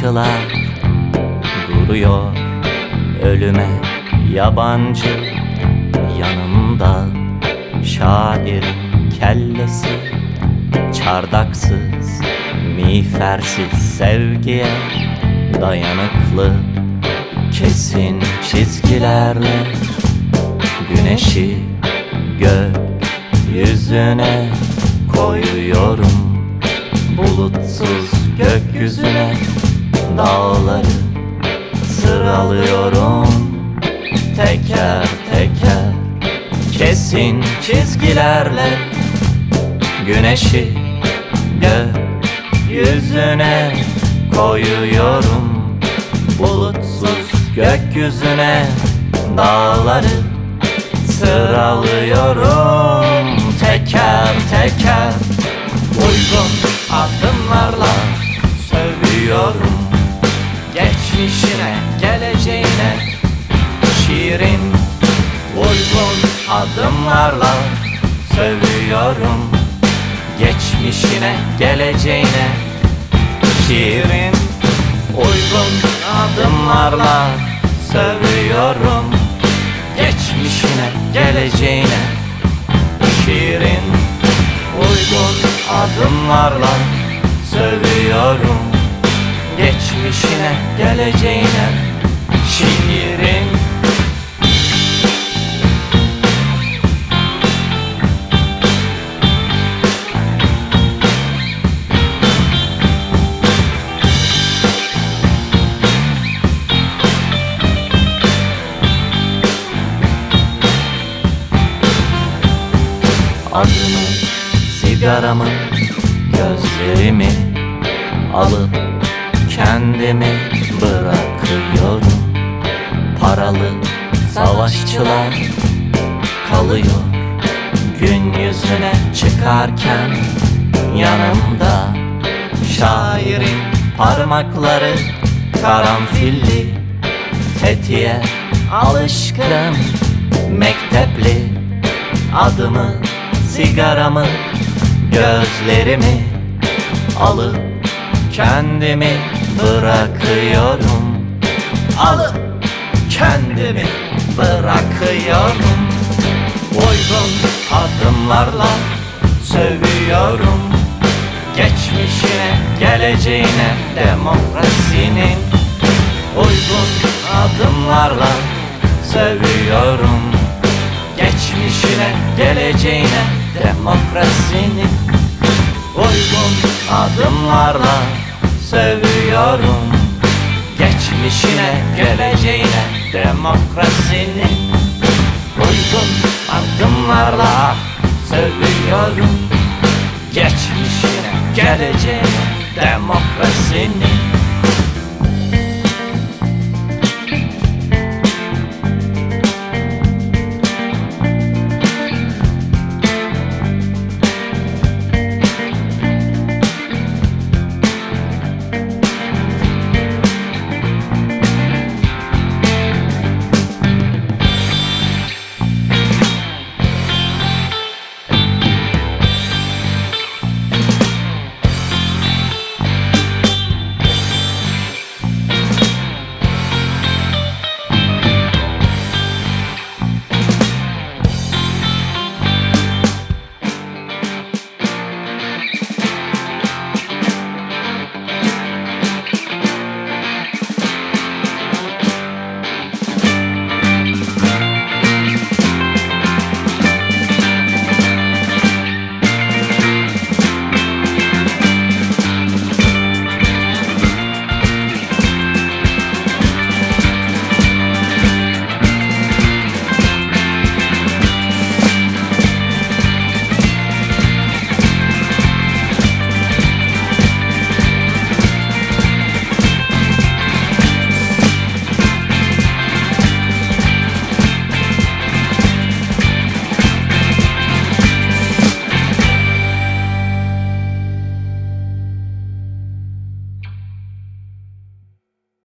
Savaşçılar duruyor ölüme yabancı, yanımda şairin kellesi. Çardaksız, miğfersiz sevgiye dayanıklı, kesin çizgilerle güneşi gökyüzüne koyuyorum. Bulutsuz gökyüzüne dağları sıralıyorum. Teker teker, kesin çizgilerle güneşi gökyüzüne koyuyorum. Bulutsuz gökyüzüne dağları sıralıyorum. Teker teker, uygun adımlarla sövüyorum. Geçmişine, geleceğine şiirin uygun adımlarla sövüyorum. Geçmişine, geleceğine şiirin uygun adımlarla sövüyorum. Geçmişine, geleceğine şiirin uygun adımlarla sövüyorum. Geçmişine, geleceğine şiirin. Adımı, sigaramı, gözlerimi alıp kendimi bırakıyorum. Paralı savaşçılar kalıyor gün yüzüne çıkarken yanımda. Şairin parmakları karanfilli, tetiğe alışkın mektepli. Adımı, sigaramı, gözlerimi alıp kendimi bırakıyorum. Alıp kendimi bırakıyorum. Uygun adımlarla sövüyorum. Geçmişine, geleceğine demokrasinin uygun adımlarla sövüyorum. Geçmişine, geleceğine demokrasinin uygun adımlarla sövüyorum. Geçmişine, geleceğine demokrasinin uygun adımlarla sövüyorum. Geçmişine, geleceğine demokrasinin